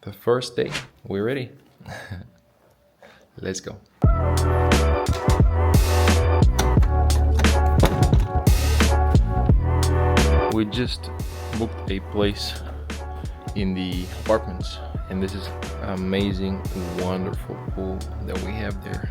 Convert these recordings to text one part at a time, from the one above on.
The first day, we're ready. Let's go. We just booked a place in the apartments, and this is amazing, wonderful pool that we have there.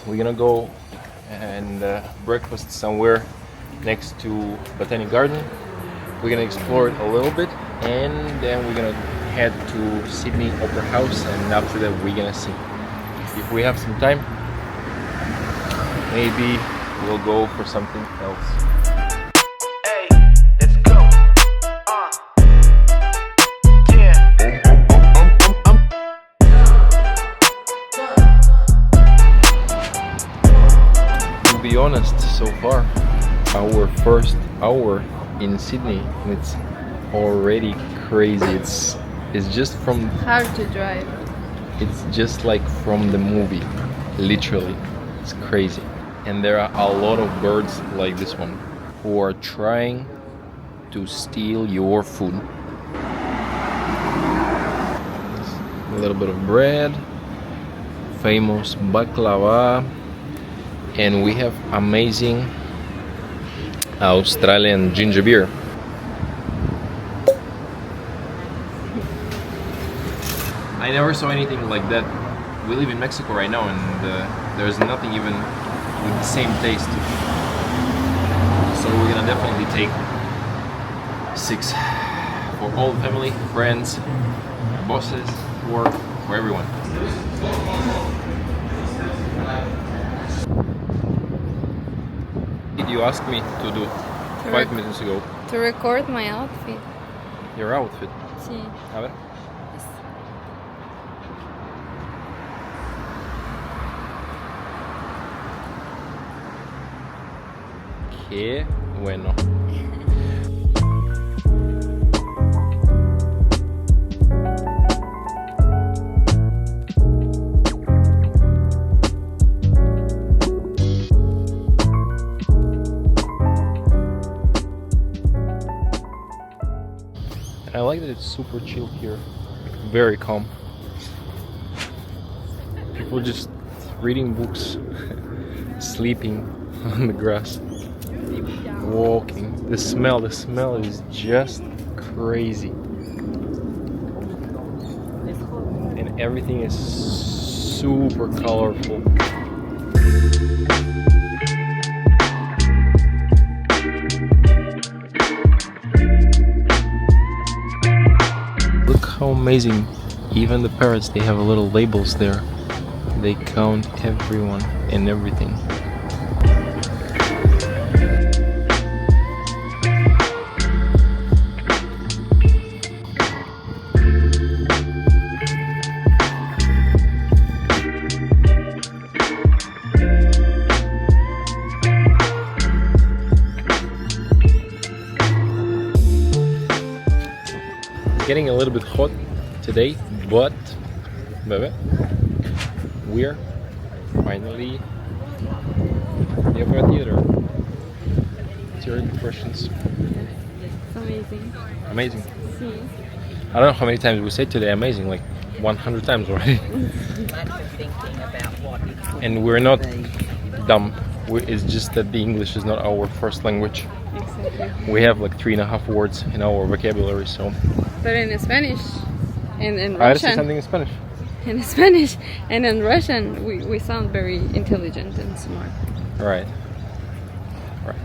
We're gonna go and breakfast somewhere next to Botanic Garden. We're gonna explore it a little bit, and then we're gonna head to Sydney Opera House, and after that we're gonna see if we have some time. Maybe we'll go for something else. To be honest, so far, our first hour in Sydney, and it's already crazy. It's just from hard to drive. It's just like from the movie, literally. It's crazy. And there are a lot of birds like this one who are trying to steal your food. A little bit of bread, famous baklava, and we have amazing Australian ginger beer. I never saw anything like that. We live in Mexico right now, and there's nothing even with the same taste. So we're gonna definitely take 6 for all the family, friends, bosses, work, for everyone. You asked me to do 5 minutes ago. To record my outfit. Your outfit? Sí. A ver. Qué bueno. I like that it's super chill here, very calm. People just reading books, sleeping on the grass, walking. The smell is just crazy. And everything is super colorful. Look how amazing. Even the parrots, they have little labels there. They count everyone and everything. Getting a little bit hot today, but we're finally in the Opera Theater. What's your impressions? It's amazing. Amazing. Sí. I don't know how many times we said today amazing, like 100 times already. And we're not dumb. It's just that the English is not our first language. Exactly. We have like 3.5 words in our vocabulary, so. But in Spanish and in I say Russian. something in Spanish. In Spanish and in Russian, we sound very intelligent and smart. Right. Right.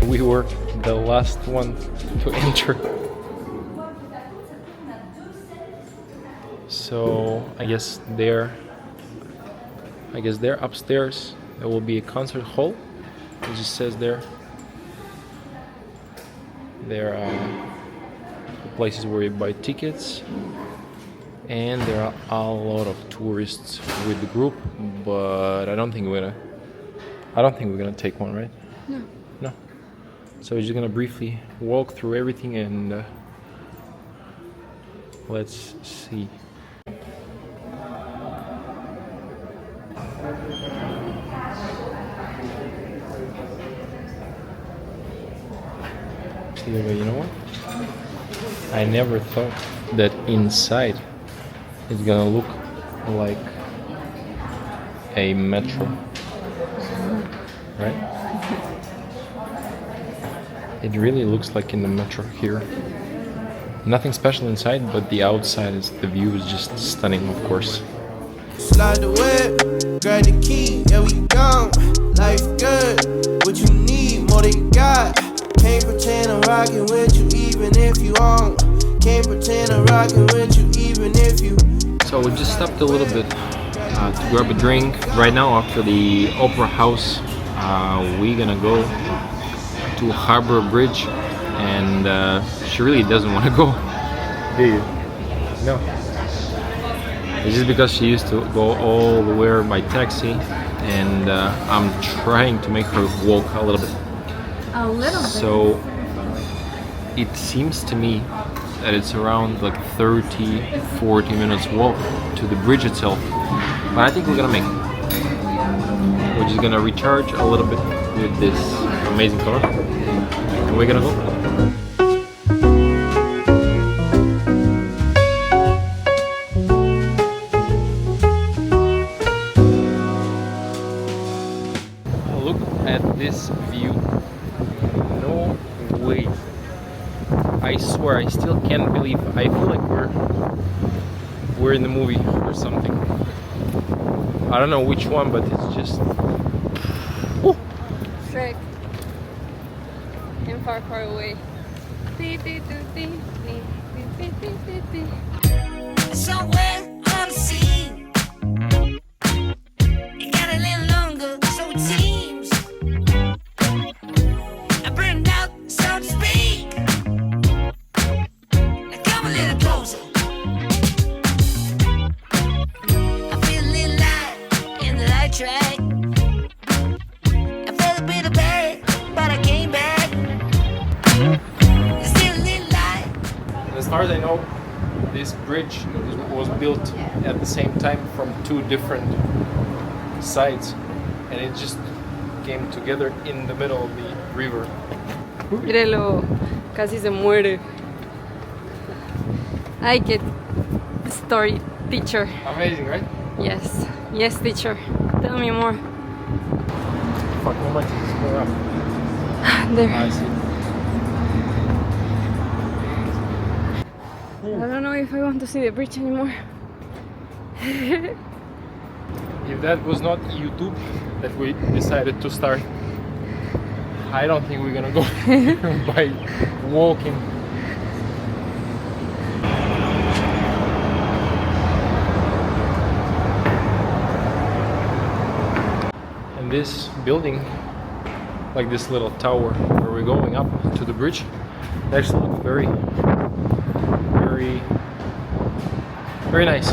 We were the last one to enter. So I guess they're upstairs. There will be a concert hall. It just says there. There are the places where you buy tickets, And there are a lot of tourists with the group, but I don't think we're gonna take one, right? No. No. So we're just gonna briefly walk through everything and let's see. Actually, you know what? I never thought that inside it's gonna look like a metro, right? It really looks like in the metro here. Nothing special inside, but the outside the view is just stunning, of course. Slide the whip, grab the key, yeah we gone. Life good, what you need, more than you got. Can't pretend I'm rocking with you even if you on. Can't pretend I'm rocking with you even if you. So we just stopped a little bit to grab a drink. Right now after the opera house, we're gonna go to Harbourbridge, and she really doesn't want to go. Do you? No. It's just because she used to go all the way by taxi, and I'm trying to make her walk a little bit. A little bit. So it seems to me that it's around like 30-40 minutes walk to the bridge itself, but I think we're gonna make it. We're just gonna recharge a little bit with this amazing car, and we're gonna go. Look at this view. No way. I swear, I still can't believe. I feel like we're in the movie or something. I don't know which one, but it's just Shrek. And far, far away. Somewhere on the sea, it got a little longer, so it seems. I burned out, so to speak. Now come a little closer. I feel a little light in the light track. I felt a bit of bad, but I came back. There's still a little light. as far as I know, this bridge was built at the same time from two different sides, and it just came together in the middle of the river. Mírelo, casi se muere. I get story teacher. Amazing, right? Yes, yes, teacher. Tell me more. Fuck, how much is this going up? There. I see. I don't know if I want to see the bridge anymore. If that was not YouTube that we decided to start, I don't think we're gonna go by walking. And this building, like this little tower where we're going up to the bridge, it actually looks very nice.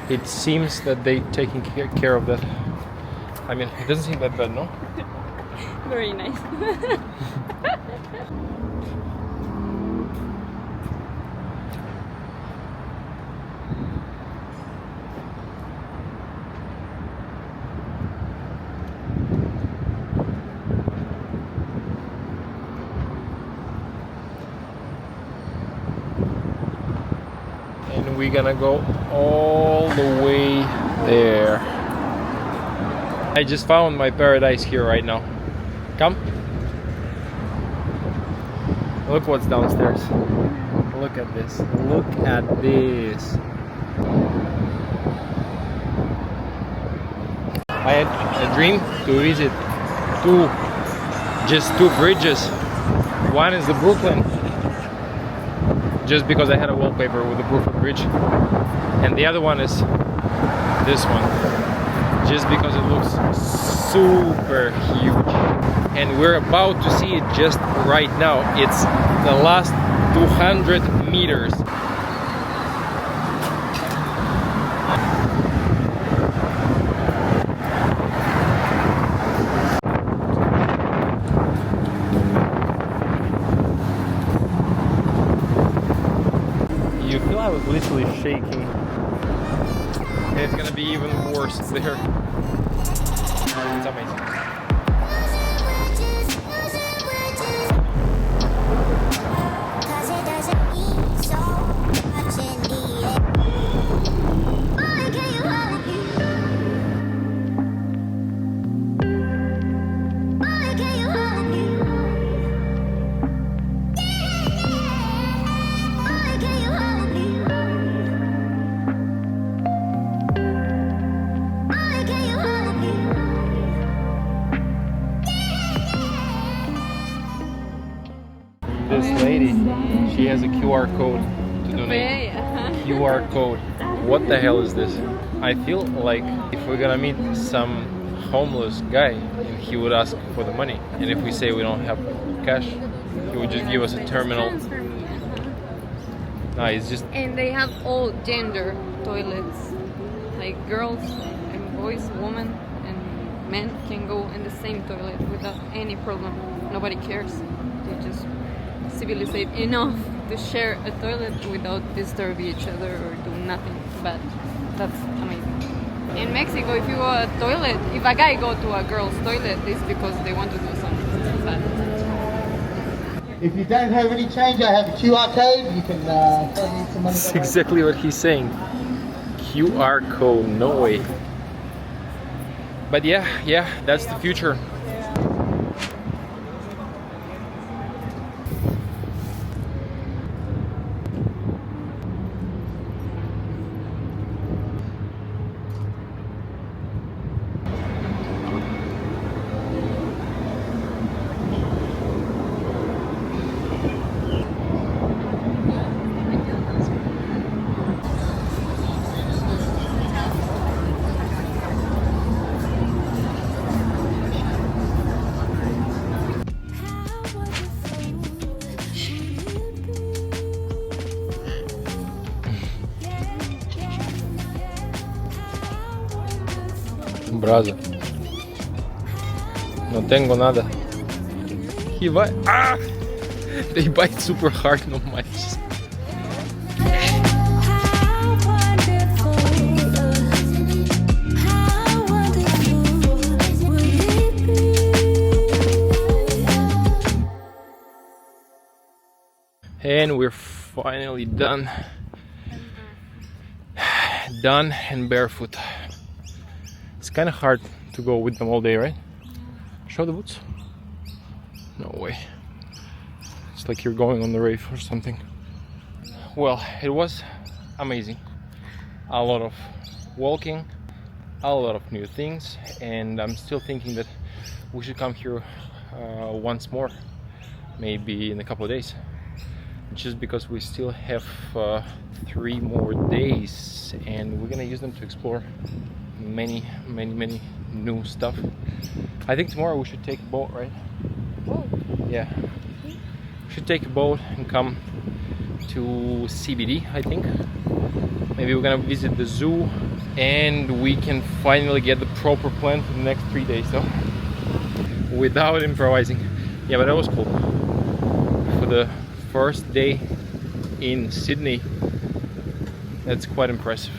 It seems that they're taking care of that. I mean, it doesn't seem that bad, no? Very nice. And we're gonna go all the way there. I just found my paradise here right now. Come. Look what's downstairs. Look at this. Look at this. I had a dream to visit just two bridges. One is the Brooklyn, just because I had a wallpaper with the Brooklyn Bridge, and the other one is this one, just because it looks super huge. And we're about to see it just right now. It's the last 200 meters. I was literally shaking. And it's gonna be even worse there. It's amazing. This lady, she has a QR code to donate. QR code. What the hell is this? I feel like if we're gonna meet some homeless guy and he would ask for the money, and if we say we don't have cash, he would just give us a terminal. Nah, it's just... And they have all gender toilets. Like girls and boys, women and men can go in the same toilet without any problem. Nobody cares. They just civilized enough to share a toilet without disturbing each other or do nothing bad. That's amazing. In Mexico, if you go to a toilet, if a guy go to a girl's toilet, it's because they want to do something bad. If you don't have any change, I have a QR code. You can throw me some money. That's exactly what he's saying. QR code, no way. But yeah, that's the future. Brazo. No tengo nada. He bite. Ah! They bite super hard, no manches. And we're finally done. Done and barefoot. It's kind of hard to go with them all day, right? Show the boots. No way. It's like you're going on the rave or something. Well, it was amazing. A lot of walking, a lot of new things, and I'm still thinking that we should come here once more, maybe in a couple of days. Just because we still have 3 more days and we're gonna use them to explore many new stuff. I think tomorrow we should take a boat, right? Whoa. Yeah. We should take a boat and come to CBD, I think. Maybe we're gonna visit the zoo and we can finally get the proper plan for the next 3 days, so without improvising. Yeah, but that was cool. For the first day in Sydney, that's quite impressive.